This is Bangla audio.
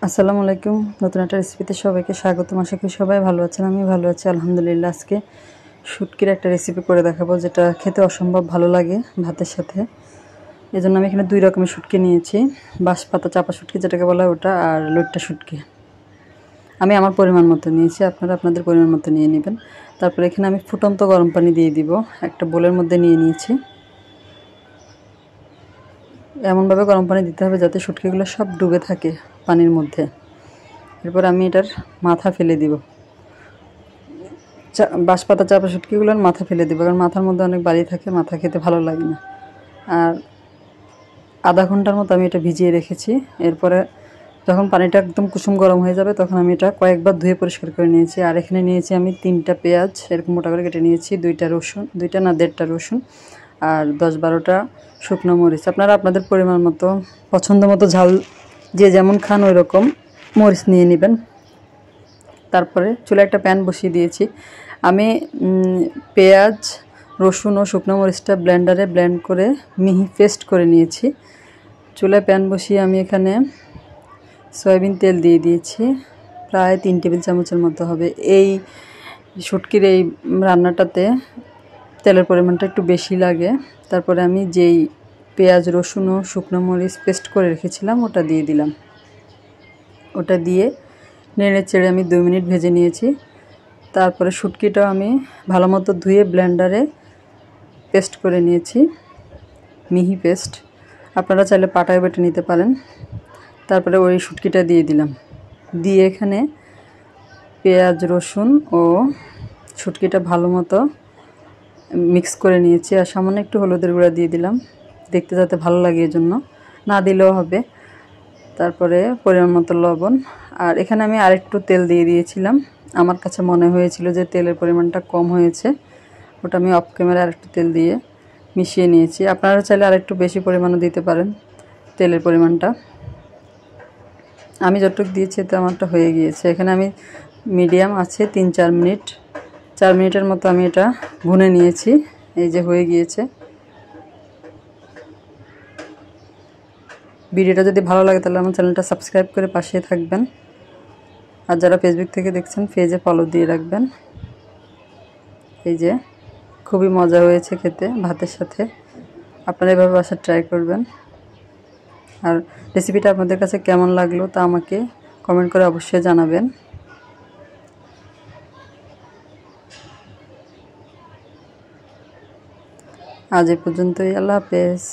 আসসালামু আলাইকুম। নতুন একটা রেসিপিতে সবাইকে স্বাগতম। আশা করি সবাই ভালো আছেন। আমি ভালো আছি আলহামদুলিল্লাহ। আজকে শুটকির একটা রেসিপি করে দেখাবো, যেটা খেতে অসম্ভব ভালো লাগে ভাতের সাথে। এজন্য আমি এখানে 2 রকমের শুটকি নিয়েছি। বাঁশপাতা চাপা শুটকি যেটাকে বলা হয় ওটা, আর লইট্টা শুটকি। আমি আমার পরিমাণ মতো নিয়েছি, আপনারা আপনাদের পরিমাণ মতো নিয়ে নেবেন। তারপরে এখানে আমি ফুটন্ত গরম পানি দিয়ে দিব। একটা বোলের মধ্যে নিয়ে নিয়েছি। এমনভাবে গরম পানি দিতে হবে যাতে শুটকিগুলো সব ডুবে থাকে পানির মধ্যে। এরপর আমি এটার মাথা ফেলে দিব। বাঁশপাতা চাপা শুটকিগুলোর মাথা ফেলে দেবো, কারণ মাথার মধ্যে অনেক বালি থাকে, মাথা খেতে ভালো লাগে না। আর আধা ঘন্টার মতো আমি এটা ভিজিয়ে রেখেছি। এরপরে যখন পানিটা একদম কুসুম গরম হয়ে যাবে তখন আমি এটা কয়েকবার ধুয়ে পরিষ্কার করে নিয়েছি। আর এখানে নিয়েছি আমি 3টা পেঁয়াজ এরকম মোটা করে কেটে নিয়েছি, 2টা রসুন, 2টা না 1.5টা রসুন, আর 10-12টা শুকনো মরিচ। আপনারা আপনাদের পরিমাণ মতো পছন্দ মতো ঝাল যে যেমন খান ওই রকম মরিচ নিয়ে নেবেন। তারপরে চুলায় একটা প্যান বসিয়ে দিয়েছি। আমি পেঁয়াজ, রসুন ও শুকনো মরিচটা ব্লেন্ডারে ব্লেন্ড করে মিহি পেস্ট করে নিয়েছি। চুলায় প্যান বসিয়ে আমি এখানে সয়াবিন তেল দিয়ে দিয়েছি, প্রায় 3 টেবিল চামচের মতো হবে। এই শুটকির এই রান্নাটাতে তেলের পরিমাণটা একটু বেশি লাগে। তারপরে আমি যেই পেঁয়াজ, রসুন ও শুকনো মরিচ পেস্ট করে রেখেছিলাম ওটা দিয়ে দিলাম। ওটা দিয়ে নেড়ে চেড়ে আমি 2 মিনিট ভেজে নিয়েছি। তারপরে শুটকিটাও আমি ভালো মতো ধুয়ে ব্লেন্ডারে পেস্ট করে নিয়েছি, মিহি পেস্ট। আপনারা চাইলে পাটায় বেটে নিতে পারেন। তারপরে ওই শুটকিটা দিয়ে দিলাম, দিয়ে এখানে পেঁয়াজ, রসুন ও শুটকিটা ভালো মতো মিক্স করে নিয়েছি। আর সামান্য একটু হলুদের গুঁড়া দিয়ে দিলাম, দেখতে যাতে ভালো লাগে এজন্য, না দিলেও হবে। তারপরে পরিমাণ মতো লবণ। আর এখানে আমি আরেকটু তেল দিয়ে দিয়েছিলাম, আমার কাছে মনে হয়েছিল যে তেলের পরিমাণটা কম হয়েছে, ওটা আমি অফ ক্যামেরা আরেকটু তেল দিয়ে মিশিয়ে নিয়েছি। আপনারা চাইলে আরেকটু বেশি পরিমাণও দিতে পারেন তেলের পরিমাণটা। আমি যতটুকু দিয়েছি তো আমারটা হয়ে গিয়েছে। এখানে আমি মিডিয়াম আছে 3-4 মিনিট, 4 মিনিটের মতো আমি এটা ভুনে নিয়েছি। এই যে হয়ে গিয়েছে। ভিডিওটা যদি ভালো লাগে তাহলে আমার চ্যানেলটা সাবস্ক্রাইব করে পাশে থাকবেন। আর যারা ফেসবুক থেকে দেখছেন পেজে ফলো দিয়ে রাখবেন। এই যে খুবই মজা হয়েছে খেতে ভাতের সাথে। আপনারা এভাবে বাসায় ট্রাই করবেন। আর রেসিপিটা আপনাদের কাছে কেমন লাগলো তা আমাকে কমেন্ট করে অবশ্যই জানাবেন। আজ এ পর্যন্তই। আল্লাহ হাফেজ।